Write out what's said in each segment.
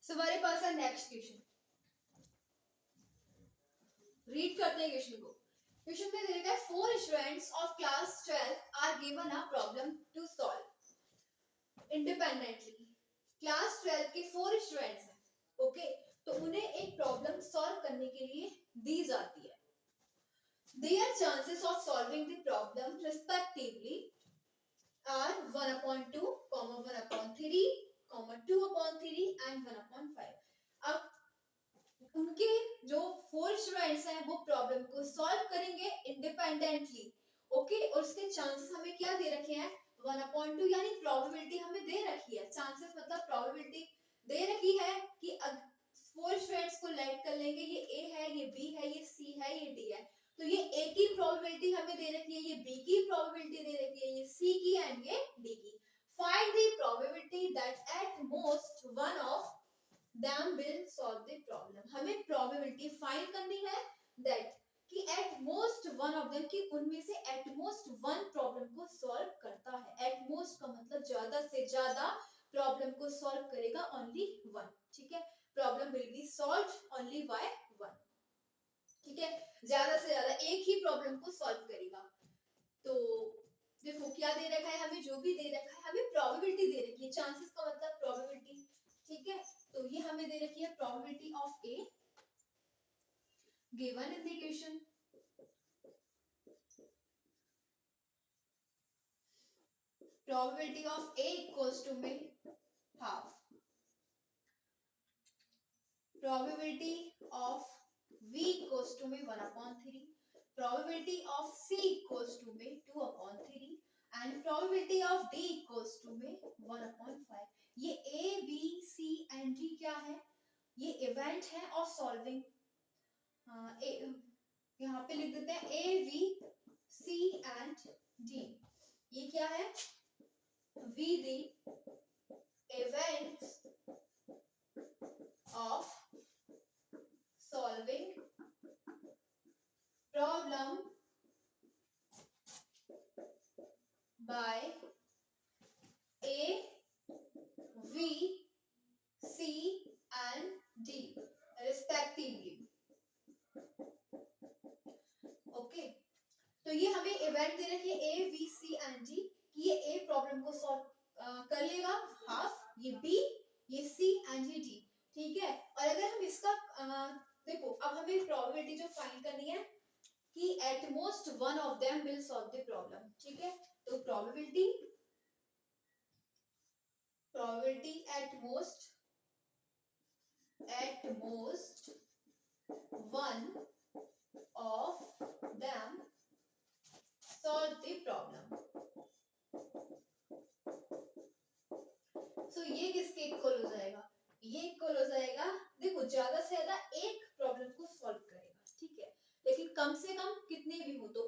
सो हमारे पास है नेक्स्ट क्वेश्चन, रीड करते हैं क्वेश्चन को। क्वेश्चन में दे रखा है 4 students of class 12 are given a problem to solve independently. Class 12 के 4 स्टूडेंट्स हैं, ओके, तो उन्हें एक प्रॉब्लम सॉल्व करने के लिए दी जाती है। Their chances of solving the problem respectively are 1/2, 1/3, 2/3 and 1/5। अब उनके जो 4 स्टूडेंट्स हैं वो प्रॉब्लम को सॉल्व करेंगे इंडिपेंडेंटली, ओके, और उसके चांसेस हमें क्या दे रखे हैं 1/2, यानी प्रोबेबिलिटी हमें दे रखी है। चांसेस मतलब प्रोबेबिलिटी दे रखी है कि 4 स्टूडेंट्स को लेट कर लेंगे, ये ए है, ये बी है, ये सी है, ये डी है, तो ये ए की प्रोबेबिलिटी हमें दे रखी है, ये बी की प्रोबेबिलिटी दे रखी है, ये सी की एंड ये डी की। Find the probability that at most one of them will solve the problem। हमें probability find करनी है that कि at most one of them, कि उनमें से at most one problem को solve करता है। at most का मतलब ज्यादा से ज्यादा problem को solve करेगा only one, ठीक है, problem will be solved only by one, ठीक है, ज्यादा से ज्यादा एक ही problem को solve करेगा। तो देखो क्या दे रखा है हमें, जो भी दे रखा है हमें probability दे रखी है, chances का मतलब probability, ठीक है, तो ये हमें दे रखी है probability of A given in the equation। probability of A equals to में half, probability of V equals to में 1/3, probability of C equals to में 2/3 and probability of D equals to में 1/5। ये A, B, C and D क्या है, ये event है of solving. यहाँ पे लिख देते हैं A, V, C and D। ये क्या है, V the events of solving problem by A, V, C and D respectively, okay. तो ये हमें इवेंट दे रखी है A, V, C and D कि ये A प्रॉब्लम को सॉल्व कर लेगा हाफ, ये B, ये C एंड ये D, ठीक है। और अगर हम इसका देखो अब हमें प्रोबेबिलिटी जो फाइंड करनी है कि at most one of them will solve the problem, ठीक है, तो probability at most one of them solve the problem. So ये किसके इक्वल हो जाएगा, ये इक्वल हो जाएगा, देखो ज्यादा से ज्यादा एक प्रॉब्लम को सॉल्व करेगा, ठीक है, लेकिन कम से कम कितने भी हो, तो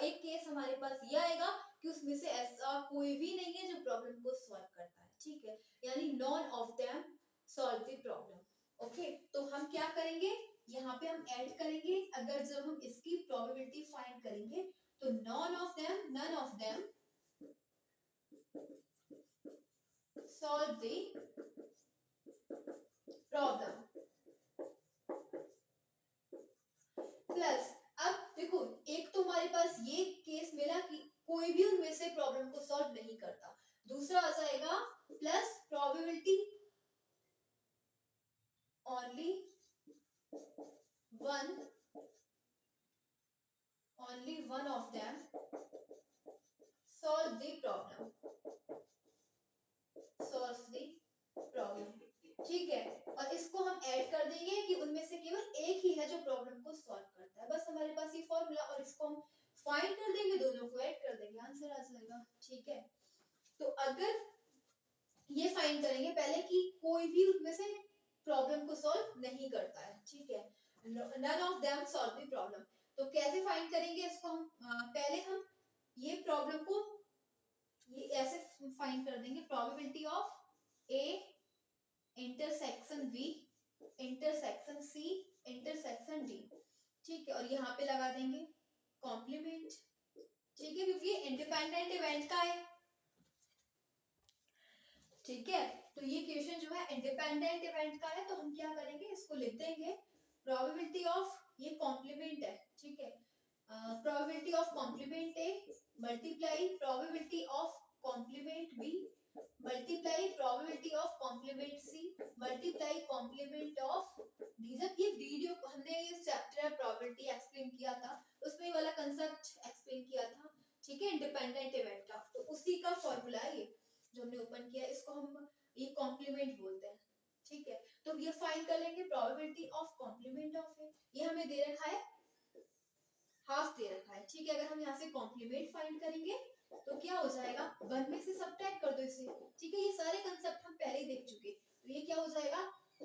एक केस हमारे पास ये आएगा कि उसमें से ऐसा कोई भी नहीं है जो प्रॉब्लम को सॉल्व करता है, ठीक है, यानी none of them solve the problem, okay. तो हम क्या करेंगे, यहाँ पे हम ऐड करेंगे, अगर जब हम इसकी प्रोबेबिलिटी फाइंड करेंगे तो none of them solve the problem plus, अब देखो एक तो हमारे पास ये केस मिला कि कोई भी उनमें से प्रॉब्लम को सॉल्व नहीं करता, दूसरा आ जाएगा plus probability only one of them solve the problem, ठीक है, और इसको हम ऐड कर देंगे कि उनमें से केवल एक ही है जो प्रॉब्लम को सॉल्व करता है, बस हमारे पास ये फॉर्मूला, और इसको हम फाइंड कर देंगे, दोनों को ऐड कर देंगे, आंसर आ जाएगा, ठीक है। तो अगर ये फाइंड करेंगे पहले कि कोई भी उनमें से प्रॉब्लम को सॉल्व नहीं करता है, ठीक है, none of them solve the problem, तो कैसे फाइंड करेंगे इसको हम, पहले हम ये प्रॉब्लम को ये ऐसे फाइंड कर देंगे, probability of A intersection V intersection C intersection D, ठीक है, और यहाँ पे लगा देंगे कॉम्प्लीमेंट, ठीक है, क्योंकि ये इंडिपेंडेंट इवेंट का है, ठीक है, तो ये क्वेश्चन जो है इंडिपेंडेंट इवेंट का है, तो हम क्या करेंगे, इसको लिख देंगे प्रोबेबिलिटी ऑफ, ये कॉम्प्लीमेंट है, ठीक है, probability of complement A multiply probability of complement B multiply probability of complement C multiply complement of D. जब ये वीडियो हमने ये चैप्टर प्रोबेबिलिटी एक्सप्लेन किया था, उसमें ये वाला कंसेप्ट एक्सप्लेन किया था, ठीक है, इंडिपेंडेंट इवेंट का, तो उसी का फॉर्मूला है ये जो हमने ओपन किया, इसको हम ये कॉम्प्लीमेंट बोलते हैं, ठीक है। तो ये फाइंड कर लेंगे प्रोबेबिलिटी ऑफ कॉम्प्लीमेंट ऑफ ए, ये हमें दे रखा है हाफ दे रखा है, ठीक है। अगर हम यहाँ से कॉम्प्लीमेंट फाइंड करेंगे तो क्या हो जाएगा, 1 में से सब्ट्रैक्ट कर दो इसे, ठीक है, ये सारे कंसेप्ट हम पहले ही देख चुके, तो ये क्या हो जाएगा,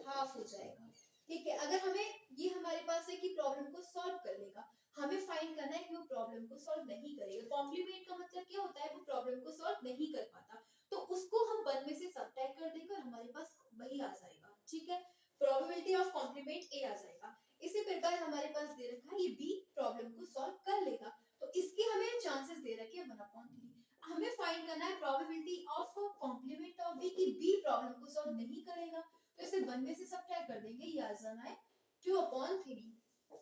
हाफ हो जाएगा, ठीक है। अगर हमें ये हमारे पास है कि प्रॉब्लम को सॉल्व कर लेगा, हमें फाइंड करना है कि वो प्रॉब्लम को सॉल्व नहीं करेगा। कॉम्प्लीमेंट का मतलब क्या होता है, वो प्रॉब्लम को सॉल्व नहीं कर पाता, तो उसको हम 1 में से सब्ट्रैक्ट कर देंगे और हमारे पास वही आ जाएगा, ठीक है, प्रोबेबिलिटी ऑफ कॉम्प्लीमेंट ए आ जाएगा। इसी प्रकार हमारे पास दे रखा है ये बी प्रॉब्लम को सॉल्व कर लेगा, तो इसके हमें चांसेस दे रखे हैं 1/3। हमें फाइंड करना है probability of complement of B कि बी प्रॉब्लम को सॉल्व नहीं करेगा, तो इसे 1 में से सब्ट्रैक्ट कर देंगे, ये आ जाना है 2/3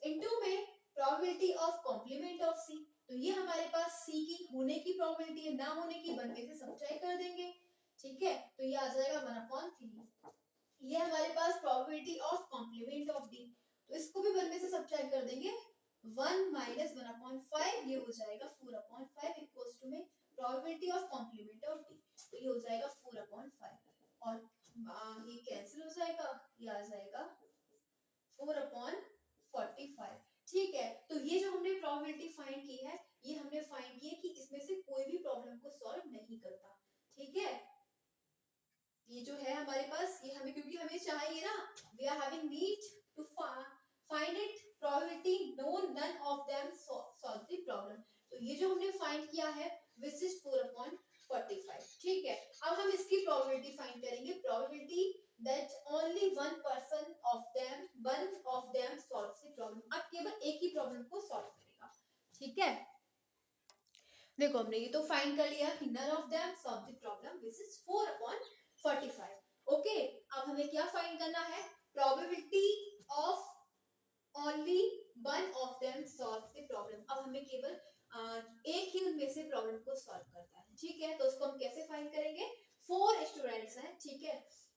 इनटू में probability of complement of C, तो ये हमारे पास सी की होने की प्रोबेबिलिटी है, ना होने की 1 में से सब्ट्रैक्ट कर देंगे, ठीक है, तो ये आ जाएगा 1/3। ये हमारे पास probability of complement of D, तो इसको भी 1 में से सब्ट्रैक्ट कर देंगे, 1 माइनस 1/5, ये हो जाएगा 4/5 इक्वल्स टू में probability of complement of D, तो ये हो जाएगा 4/5 और ये कैंसिल हो जाएगा, ये आ जाएगा 4/45, ठीक है। तो ये जो हमने प्रोबेबिलिटी फाइंड की है, ये हमने फाइंड की है कि इसमें से कोई भी प्रॉब्लम को सॉल्व नहीं करता, ठीक है। ये जो है हमारे पास, ये हमें क्योंकि हमें चाहिए ना, we are having need to find it probability no none of them solve the problem, तो ये जो हमने फाइंड किया है विच इज 4/45, ठीक है। अब हम इसकी प्रोबेबिलिटी फाइंड करेंगे, probability that only one of them solves the problem, अब केवल एक ही प्रॉब्लम को सॉल्व करेगा, ठीक है। देखो हमने ये तो फाइंड कर लिया कि none of them solve the problem which is 4/45, okay. अब हमें क्या फाइंड करना है, probability of only one of them solve the problem, अब हमें केवल एक ही उनमें से प्रॉब्लम को सॉल्व करता है, ठीक है। तो उसको हम कैसे फाइंड करेंगे, 4 स्टूडेंट्स हैं, ठीक है,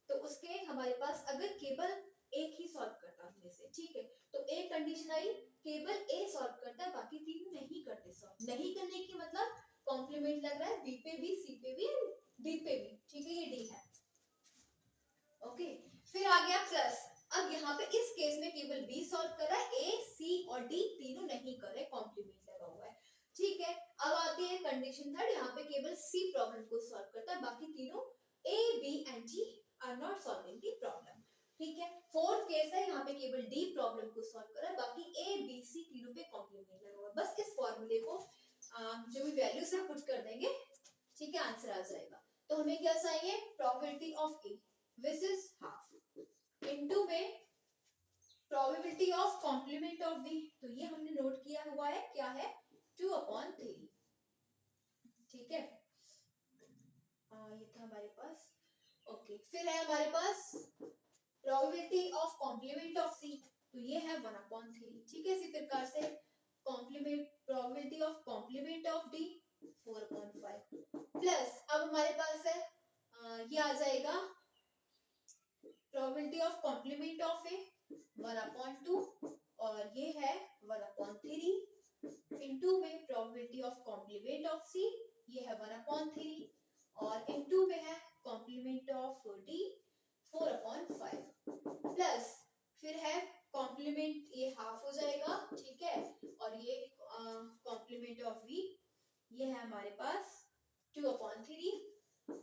तो उसके हमारे पास अगर केवल एक ही सॉल्व करता है उनमें से, ठीक है, तो एक कंडीशन आई केवल ए सॉल्व करता है, बाकी तीन नहीं करते सॉल्व। नहीं करने की मतलब कॉम्प्लीमेंट लग रहा है बी पे भी, सी पे भी, डी पे भी, ठीक है, ये डी है, ओके। फिर आ गया प्लस, अब यहाँ पे इस केस में केवल बी सॉल्व कर रहा है, ए सी और डी तीनों नहीं कर रहे, कॉम्प्लीमेंट लगा हुआ है, ठीक है। अब आती है कंडीशन थर्ड, यहाँ पे केवल सी प्रॉब्लम को सॉल्व करता है, बाकी तीनों A B and G are not solving the problem, ठीक है। फोर्थ केस है, यहाँ पे केवल डी प्रॉब्लम को सॉल्व कर रहा है, बाकी ए बी सी तीनों पे कॉम्प्लीमेंट लगा हुआ है। बस इस फॉर्मूले को जो भी वैल्यूज है पुट कर देंगे, ठीक है, आंसर आ जाएगा। तो हमें क्या चाहिए, probability of A which is half into में probability of complement of B, तो ये हमने नोट किया हुआ है, क्या है 2/3, ठीक है। ये था हमारे पास, ओके। फिर है हमारे पास probability of complement of C, तो ये है 1/3, ठीक है। इसी प्रकार से complement probability of complement of D 4/5 plus, अब हमारे पास है ये आ जाएगा probability of complement of A 1/2 और ये है 1/3 इनटू में probability of complement of C, ये है 1/3 और इनटू में है कॉम्प्लीमेंट ऑफ डी 4/5 प्लस, फिर है कॉम्प्लीमेंट, ये हाफ हो जाएगा, ठीक है, और ये कॉम्प्लीमेंट ऑफ वी, ये है हमारे पास 2/3,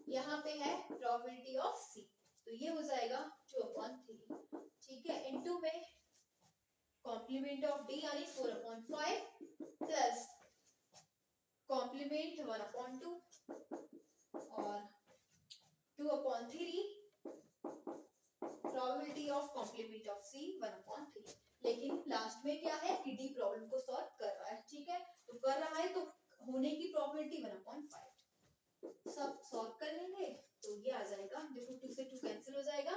यहाँ पे है प्रोबेबिलिटी ऑफ सी, तो ये हो जाएगा 2/3, ठीक है, इनटू में कॉम्प्लीमेंट ऑफ डी यानी 4/5 प्लस कॉम्प्लीमेंट 1/2 और 2/3 प्रोबेबिलिटी ऑफ कॉम्प्लीमेंट ऑफ सी 1/3, लेकिन लास्ट में क्या है कि डी प्रॉब्लम को सॉल्व कर रहा है, ठीक है, तो कर रहा है तो होने की प्रोबेबिलिटी 1/5, सब सॉल्व कर लेंगे, तो ये आ जाएगा, देखो 2 से 2 कैंसिल हो जाएगा,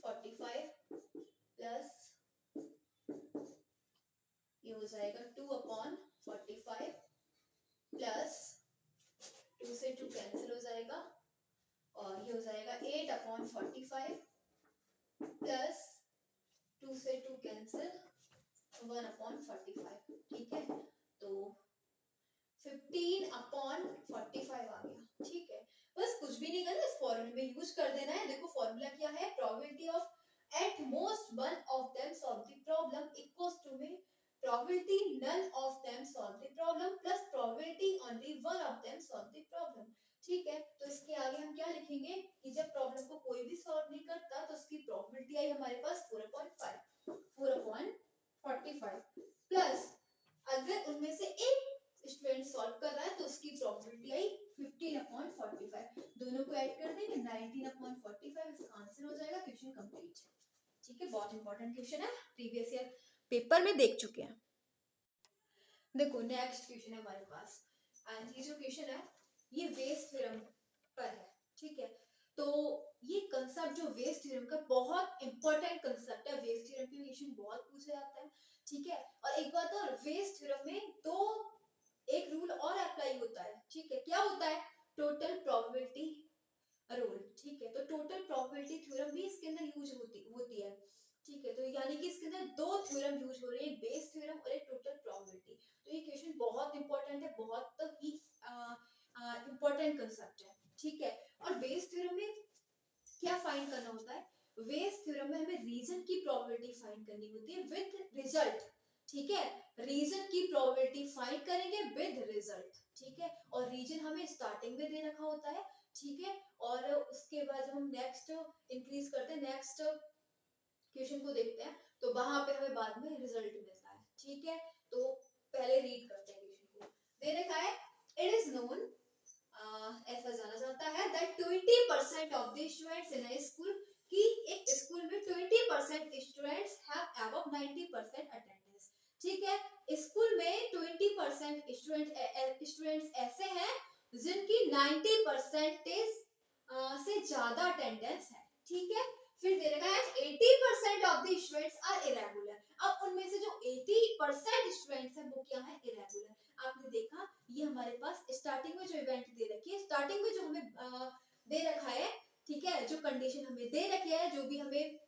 45 प्लस ये हो जाएगा 2/45 प्लस 2 से 2 कैंसिल हो जाएगा और ये हो जाएगा 8/45 प्लस 2 से 2 कैंसिल 1/45। ठीक है, तो 15/45 आ गया। ठीक है, बस कुछ भी नहीं करना, इस फॉर्मूले में यूज कर देना है। देखो फॉर्मूला क्या है, probability of at most one of them solve the problem equals to में probability none of them solve the problem plus probability only one of them solve the problem. ठीक है, तो इसके आगे हम क्या लिखेंगे कि जब प्रॉब्लम को कोई भी सॉल्व नहीं करता तो उसकी प्रोबेबिलिटी आई हमारे पास 4/45 प्लस अगर उनमें से एक स्टूडेंट सॉल्व कर रहा है तो उसकी प्रोबेबिलिटी आई 15/45। दोनों को ऐड कर देंगे 19/45, इसका आंसर हो जाएगा। Question complete. ठीक है, बहुत इंपॉर्टेंट क्वेश्चन है, प्रीवियस ईयर पेपर में देख चुके हैं। देखो नेक्स्ट क्वेश्चन है हमारे पास, एंड ये जो क्वेश्चन है ये वेस्ट थ्योरम पर है। ठीक है, तो ये कंसेप्ट जो वेस्ट थ्योरम का बहुत इंपॉर्टेंट कंसेप्ट है, वेस्ट थ्योरम पे क्वेश्चन बहुत पूछा जाता है। ठीक है, और एक बात और, वेस्ट थ्योरम में तो एक रूल और अप्लाई होता है। ठीक है, क्या होता है, टोटल प्रोबेबिलिटी रूल। ठीक है, तो टोटल प्रोबेबिलिटी थ्योरम भी इसके अंदर यूज होती है। ठीक है, तो यानी कि इसके अंदर दो थ्योरम यूज हो रहे हैं, बेस थ्योरम और एक टोटल प्रोबेबिलिटी। तो ये क्वेश्चन बहुत इंपॉर्टेंट है, बहुत ही इंपॉर्टेंट कंसेप्ट है। ठीक है, और बेस थ्योरम में क्या फाइंड करना होता है, बेस थ्योरम में हमें रीजन की प्रोबेबिलिटी फाइंड करनी होती है विद रिजल्ट। ठीक है, रीजन की प्रोबेबिलिटी फाइंड करेंगे विद रिजल्ट। ठीक है, और रीजन हमें स्टार्टिंग में दे रखा होता है। ठीक है, और उसके बाद जब हम नेक्स्ट इंक्रीज करते हैं, नेक्स्ट क्वेश्चन को देखते हैं तो वहां पे हमें बाद में रिजल्ट मिलता है। ठीक है, तो पहले रीड करते हैं क्वेश्चन को। दे रखा है, इट इज नोन, ऐसा जाना जाता है that 20% of the students in a school, कि एक स्कूल में 20% स्टूडेंट्स हैव अबव 90% अटेंडेंस। ठीक है, स्कूल में 20% स्टूडेंट्स ऐसे हैं जिनकी 90% से ज्यादा अटेंडेंस है। ठीक है, फिर दे रखा है 80% of the students are irregular. अब उनमें से जो 80% स्टूडेंट्स हैं वो क्या है, इरेगुलर। आपने देखा ये हमारे पास स्टार्टिंग में जो इवेंट दे रखी है, स्टार्टिंग में जो हमें दे रखा है, ठीक है, जो कंडीशन हमें दे रखी है, जो भी हमें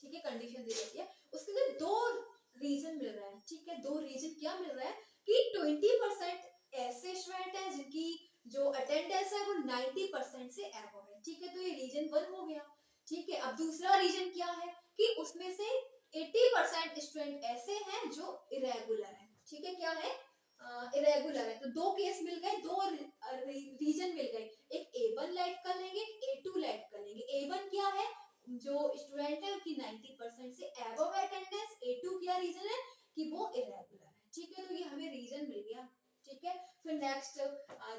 ठीक है कंडीशन दे रखी है, उसके लिए दो रीजन मिल रहा है। ठीक है, दो रीजन क्या मिल रहा है कि 20% ऐसे स्टूडेंट हैं जिनकी जो अटेंडेंस है वो 90% से अबव है। ठीक है, तो ये रीजन 1 हो गया। ठीक है, अब दूसरा रीजन क्या है कि उसमें से 80% स्टूडेंट ऐसे हैं जो इरेगुलर है। ठीक है, क्या है, इरेगुलर है। तो दो केस मिल गए, दो रीजन मिल गए, एक A1 लाइट कर लेंगे, एक A2 लाइट कर लेंगे। A1 क्या है, जो स्टूडेंट है उनकी 90% से अबव अटेंडेंस। A2 क्या रीजन है कि वो इरेगुलर है। ठीक है, तो ये हमें रीजन मिल गया। ठीक है, फिर नेक्स्ट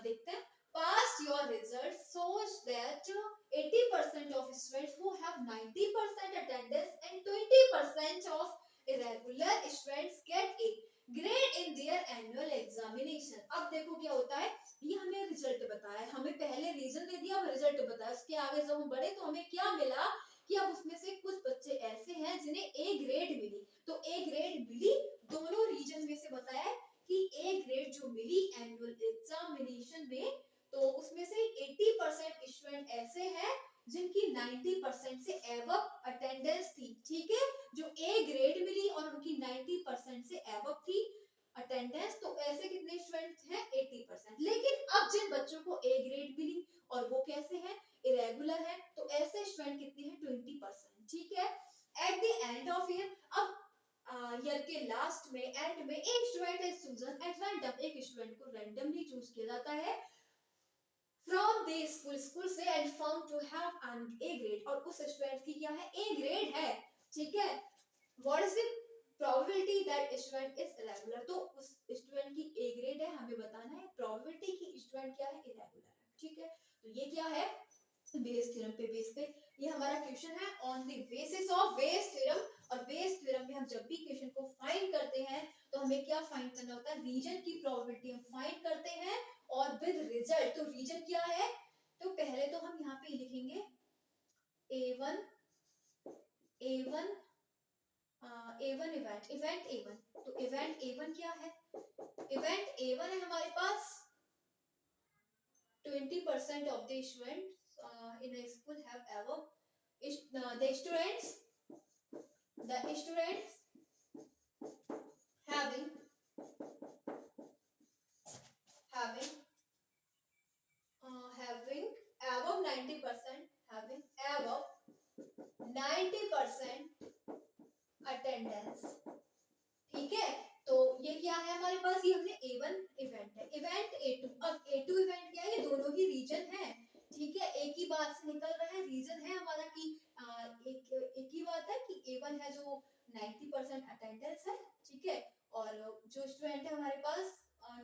देखते हैं, pass your results shows that 80% of students who have 90% attendance and 20% of irregular students get a grade in their annual examination। अब देखो क्या होता है, ये हमें रिजल्ट बताया, हमें पहले रीजन दे दिया, अब रिजल्ट बताया। उसके आगे जब हम बढ़े तो हमें क्या मिला कि अब उसमें से कुछ बच्चे ऐसे हैं जिन्हें ए ग्रेड मिली। तो ए ग्रेड मिली, दोनों रीजन में से बताया है कि ए ग्रेड जो मिली एनुअल एग्जामिनेशन में, तो उसमें से 80% स्टूडेंट ऐसे हैं जिनकी 90% से एबव अटेंडेंस थी। ठीक है, जो ए ग्रेड मिली और उनकी 90% से एबव थी अटेंडेंस, तो ऐसे कितने स्टूडेंट हैं, 80%। लेकिन अब जिन बच्चों को ए ग्रेड मिली और वो कैसे हैं, इरेगुलर है, तो ऐसे स्टूडेंट कितने हैं, 20%। ठीक है, at the end of year, अब ईयर के लास्ट में, एंड में, एक student is chosen at random, एक स्टूडेंट को रैंडमली चूज किया जाता है फ्रॉम द स्कूल से and found to have an A grade, और उस स्टूडेंट की क्या है, ए ग्रेड है। ठीक है, what is the probability that student is irregular, तो उस स्टूडेंट की ए ग्रेड है, हमें बताना है प्रोबेबिलिटी की स्टूडेंट क्या है, इरेगुलर है। ठीक है, तो ये क्या है, बेस थ्योरम पे बेस पे ये हमारा क्वेश्चन है, on the basis of Bayes theorem. और बेस थ्योरम में हम जब भी क्वेश्चन को फाइंड करते हैं तो हमें क्या फाइंड करना होता है, रीजन की प्रोबेबिलिटी हम फाइंड करते हैं और विद रिजल्ट। तो रीजन क्या है, तो पहले तो हम यहाँ पे लिखेंगे A1 A1 A1 event, event A1। तो इवेंट A1 क्या है, इवेंट A1 है हमारे पास 20% of the students in a school have ever the students having above 90%, having above 90% attendance. ठीक है, तो ये क्या है हमारे पास, ये हमने A1 इवेंट है, इवेंट A2। अब A2 इवेंट क्या है, ये दोनों ही रीजन है। ठीक है, एक ही बात से निकल रहा है, रीजन है हमारा कि एक ही बात है कि A1 है जो 90% अटेंडेंस है। ठीक है, और जो स्टूडेंट है हमारे पास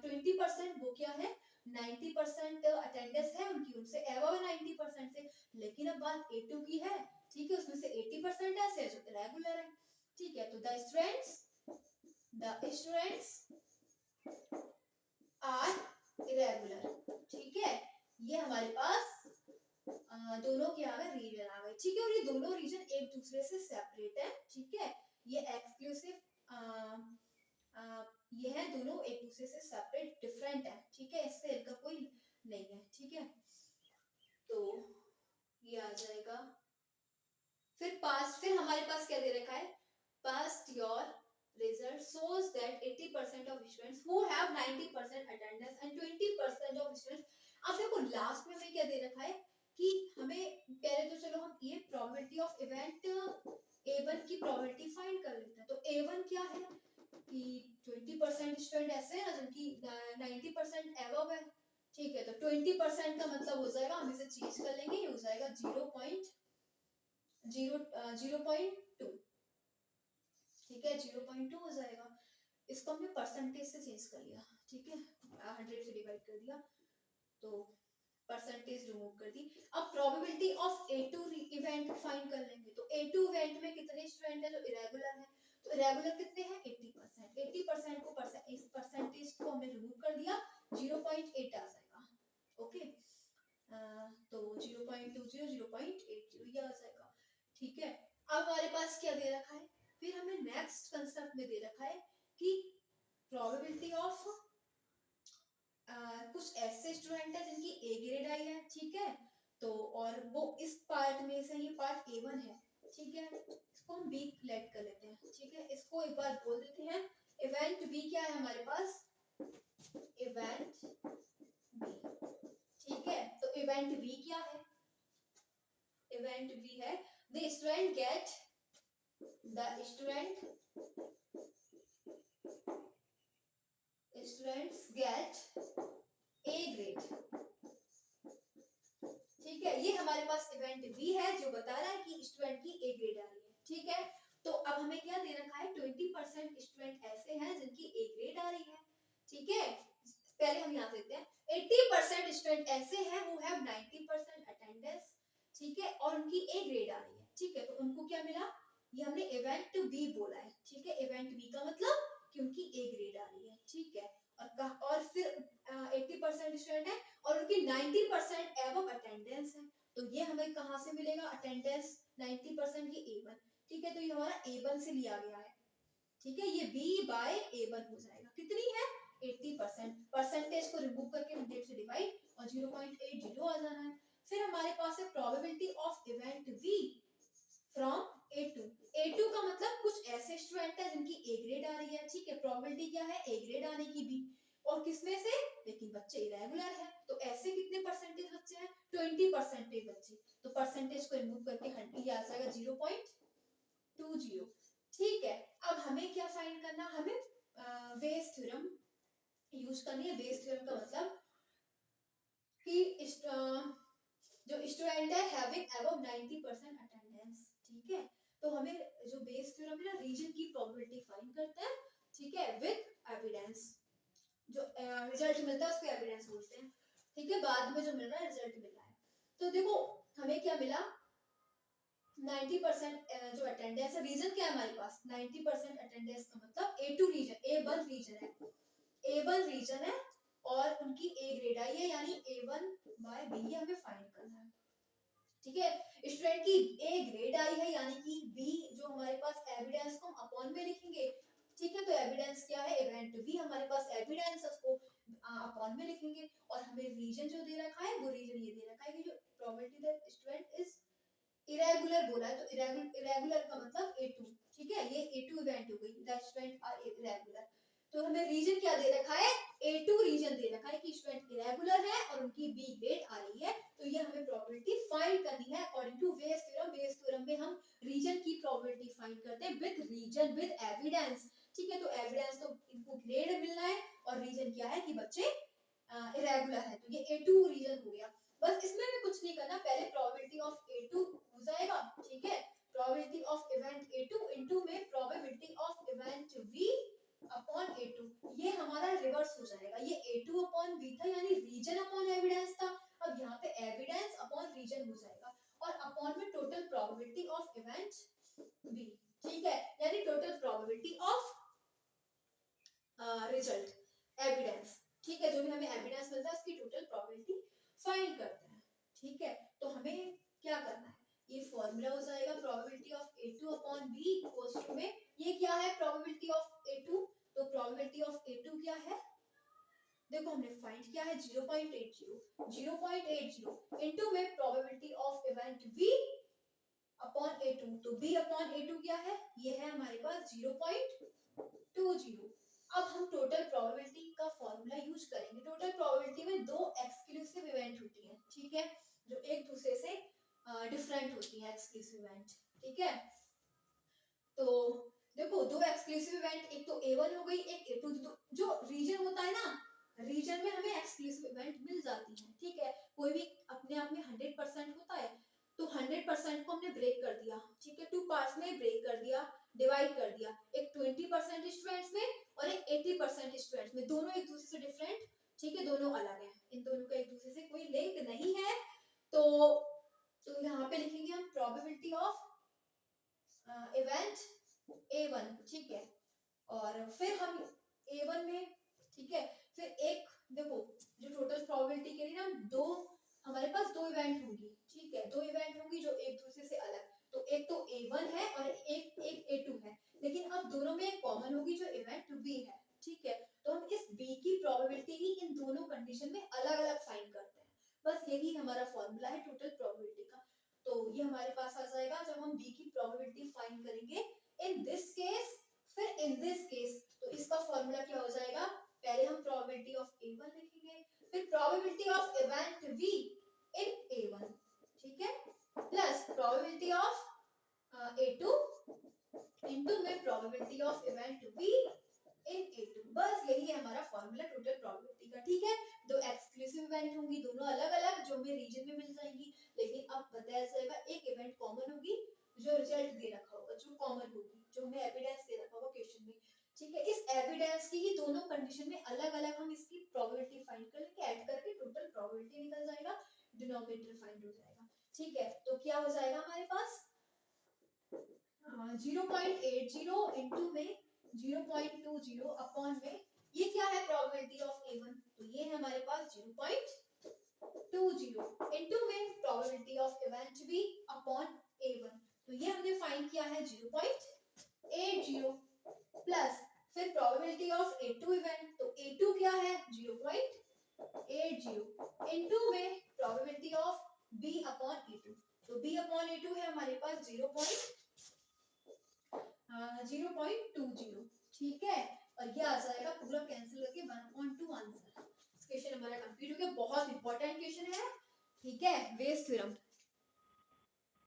20%, वो क्या है 90% अटेंडेंस है उनकी, उनसे एबव 90% से। लेकिन अब बात A2 की है। ठीक है, उसमें से 80% ऐसे है जो रेगुलर है। ठीक है, तो द स्टूडेंट्स आर इरेगुलर। ठीक है, ये हमारे पास दोनों क्या आ गए, रीजन आ गए। ठीक है, और ये दोनों रीजन एक दूसरे से सेपरेट है। ठीक है, ये एक्सक्लूसिव ये है, दोनों एक दूसरे से सेपरेट डिफरेंट है। ठीक है, इससे इनका कोई नहीं है। ठीक है, तो ये आ जाएगा। फिर पास्ट, फिर हमारे पास क्या दे रखा है, past your result shows that 80% of students who have 90% attendance and 20% of students। अब देखो लास्ट में हमें क्या दे रखा है कि हमें पहले तो चलो हम ये प्रोबेबिलिटी ऑफ इवेंट A1 की प्रोबेबिलिटी फाइंड कर लेते हैं। तो A1 क्या है कि 20% स्टूडेंट ऐसे हैं जिनकी 90% एबव है। ठीक है, तो 20% का मतलब हो जाएगा, हम इसे चेंज कर लेंगे, ये हो जाएगा 0.2। ठीक है, 0.2 हो जाएगा। इसको हमने परसेंटेज से चेंज कर लिया। ठीक है, 100 से डिवाइड कर दिया तो परसेंटेज रिमूव कर दी। अब probability of A2 event find कर लेंगे। तो A2 इवेंट में कितने स्टूडेंट है जो इरेगुलर है, तो इरेगुलर कितने हैं 80%। 80% को इस परसेंटेज को हमने रिमूव कर दिया, 0.8 आ जाएगा। ओके, तो 0.20 0.80 ये आ जाएगा। ठीक है, अब हमारे पास क्या दे रखा है, फिर हमें नेक्स्ट कंसेप्ट में दे रखा है कि प्रोबेबिलिटी ऑफ कुछ ऐसे स्टूडेंट है जिनकी A ग्रेड आई है। ठीक है, तो और वो इस पार्ट में से, ये पार्ट A1 है। ठीक है, इसको हम B लेट कर लेते हैं। ठीक है, इसको एक बार बोल देते हैं इवेंट B क्या है हमारे पास, इवेंट B। ठीक है, तो इवेंट B क्या है, इवेंट B है the student gate students get A grade। ठीक है, ये हमारे पास इवेंट B है जो बता रहा है कि स्टूडेंट की A ग्रेड आ रही है। ठीक है, तो अब हमें क्या दे रखा है, 20% स्टूडेंट ऐसे हैं जिनकी A ग्रेड आ रही है। ठीक है, पहले हम यहाँ देते हैं 80% स्टूडेंट ऐसे हैं who have 90% अटेंडेंस। ठीक है, और उनकी A ग्रेड आ रही है। ठीक है, तो उनको क्या मिला, ये हमने इवेंट B बोला है। ठीक है, इवेंट B का मतलब कि उनकी A ग्रेड आ रही है। ठीक है, और फिर 80% स्टूडेंट है और उनकी 90% एबव अटेंडेंस है। तो ये हमें कहाँ से मिलेगा, अटेंडेंस 90% की A1। ठीक है, तो ये हमारा A1 से लिया गया है। ठीक है, ये B बाय A1 हो जाएगा, कितनी है 80%। परसेंटेज को रिमूव करके 100 से डिवाइड और 0.80 आ जाना है। फिर हमारे पास है probability of event B from A2। A2 का मतलब कुछ ऐसे स्टूडेंट है जिनकी A ग्रेड आ रही है। ठीक है, प्रोबेबिलिटी क्या है A ग्रेड आने की B, और किसमें से, लेकिन बच्चे इरेगुलर है। तो ऐसे कितने परसेंटेज बच्चे हैं, 20% बच्चे। तो परसेंटेज को रिमूव करके 100 आ जाएगा 0.20। ठीक है, अब हमें क्या फाइंड करना, हमें बेस थ्योरम यूज करनी है। बेस थ्योरम का मतलब कि जो स्टूडेंट है हैविंग अबव 90% अटेंडेंस। ठीक है, तो हमें जो बेस थ्योरम है ना, रीजन की प्रोबेबिलिटी फाइंड करते हैं। ठीक है, विद एविडेंस, जो रिजल्ट मिलता है उसको एविडेंस बोलते हैं। ठीक है, बाद में जो मिल रहा है रिजल्ट मिल रहा है। तो देखो हमें क्या मिला, 90% जो अटेंडेंस है, रीजन क्या है हमारे पास 90% अटेंडेंस का मतलब A2 रीजन, A1 रीजन है, A1 रीजन है और उनकी ए ग्रेड आई है, यानी A1 बाय बी, ये हमें फाइंड करना है। ठीक है, स्टूडेंट की ए ग्रेड आई है यानी कि बी जो हमारे पास एविडेंस को हम अपॉन में लिखेंगे। ठीक है, तो एविडेंस क्या है, इवेंट बी हमारे पास एविडेंस है, उसको अपॉन में लिखेंगे। और हमें रीजन जो दे रखा है वो रीजन ये दे रखा है कि जो probability that student is irregular बोला है, तो इरेगुलर का मतलब A2। ठीक है, ये A2 इवेंट हो गई, दैट स्टूडेंट आर इरेगुलर। तो हमें रीजन क्या दे रखा है, A2 रीजन दे रखा है कि स्टूडेंट इरेगुलर है और उनकी बी ग्रेड आ रही है। तो ये हमें प्रोबेबिलिटी फाइंड करनी है अकॉर्डिंग टू वेस थ्योरम। वेस थ्योरम में हम रीजन की प्रोबेबिलिटी फाइंड करते हैं विद रीजन, विद एविडेंस। ठीक है, तो एविडेंस तो इनको ग्रेड मिलना है और रीजन क्या है कि बच्चे इरेगुलर है, तो ये A2 रीजन हो गया। बस इसमें भी कुछ नहीं करना, पहले प्रोबेबिलिटी ऑफ A2 हो जाएगा। ठीक है, probability of event A2 into में probability of event V upon A2, ये हमारा रिवर्स हो जाएगा। ये A2 अपॉन V था यानी रीजन अपॉन एविडेंस था, अब यहाँ पे एविडेंस अपॉन रीजन हो जाएगा और अपॉन में total probability of event V। ठीक है, यानी total probability of result evidence. ठीक है, जो भी हमें एविडेंस मिलता है उसकी टोटल प्रोबेबिलिटी फाइंड करते हैं। ठीक है, तो हमें क्या करना है, ये फॉर्मूला हो जाएगा probability of A2 upon B equals to में ये क्या है प्रोबेबिलिटी ऑफ A2, तो प्रोबेबिलिटी ऑफ A2 क्या है, देखो हमने फाइंड किया है 0.80 इनटू में probability of event V upon A2, तो B अपॉन A2 क्या है, ये है हमारे पास 0.20। अब हम टोटल प्रोबेबिलिटी का फॉर्मूला यूज करेंगे। टोटल प्रोबेबिलिटी में दो एक्सक्लूसिव इवेंट होती हैं, ठीक है, जो एक दूसरे से डिफरेंट होती है एक्सक्लूसिव इवेंट। ठीक है, तो देखो दो एक्सक्लूसिव इवेंट, एक तो A1 हो गई, एक A2। जो रीजन होता है ना, रीजन में हमें एक्सक्लूसिव इवेंट मिल जाती है। ठीक है, कोई भी अपने आप में 100% होता है, तो 100% को हमने ब्रेक कर दिया। ठीक है, 2 पार्ट्स में ब्रेक कर दिया, डिवाइड कर दिया, एक 20% स्टूडेंट्स में और एक 80% स्टूडेंट्स में, दोनों एक दूसरे से डिफरेंट। ठीक है, दोनों अलग हैं, इन दोनों का एक दूसरे से कोई लिंक नहीं है। तो यहाँ पे लिखेंगे हम प्रोबेबिलिटी ऑफ इवेंट A1। ठीक है, और फिर हम A1 में, ठीक है, फिर एक देखो जो टोटल प्रोबेबिलिटी के लिए ना दो हमारे पास दो इवेंट होंगी। ठीक है, दो इवेंट होंगी जो एक दूसरे से अलग, तो एक तो A1 है और एक A2 है, लेकिन अब दोनों में एक कॉमन होगी जो इवेंट B है। ठीक है, तो हम इस B की प्रोबेबिलिटी ही इन दोनों कंडीशन में अलग अलग फाइंड करते हैं। बस यही हमारा फॉर्मूला है टोटल प्रोबेबिलिटी का। तो ये हमारे पास आ जाएगा जब हम B की प्रोबेबिलिटी फाइंड करेंगे इन दिस केस, फिर इन दिस केस, तो इसका फॉर्मूला क्या हो जाएगा, पहले हम प्रोबेबिलिटी ऑफ A1 लिखेंगे, फिर probability of event V in A1, ठीक है, plus probability of A2 into में probability of event V in A2। बस यही है हमारा फॉर्मूला टोटल प्रोबेबिलिटी का। ठीक है, दो एक्सक्लूसिव इवेंट होंगी, दोनों अलग अलग, जो हमें रीजन में मिल जाएंगी, लेकिन अब बताया जाएगा एक इवेंट कॉमन होगी जो रिजल्ट दे रखा होगा, जो कॉमन होगी, जो हमें एविडेंस दे रखा होगा क्वेश्चन में। ठीक है, इस एविडेंस की ही दोनों कंडीशन में अलग अलग हम इसकी प्रोबेबिलिटी फाइंड कर लेंगे, ऐड करके टोटल प्रोबेबिलिटी निकल जाएगा, डिनोमिनेटर फाइंड हो जाएगा। ठीक है, तो क्या हो जाएगा हमारे पास 0.80 इनटू में 0.20 अपॉन में ये क्या है प्रोबेबिलिटी ऑफ A1, तो ये है हमारे पास 0.20 इनटू में probability of event V upon A1, तो ये हमने फाइंड किया है 0.80 प्लस फिर प्रोबेबिलिटी ऑफ A2 इवेंट, तो A2 क्या है 0.80 इनटू में probability of B upon A2, तो B अपॉन A2 है हमारे पास 0.20। ठीक है, और ये आ जाएगा पूरा कैंसिल करके 1/2 आंसर। क्वेश्चन हमारा कंप्लीट हो गया, बहुत इंपॉर्टेंट क्वेश्चन है। ठीक है, वेस थ्योरम।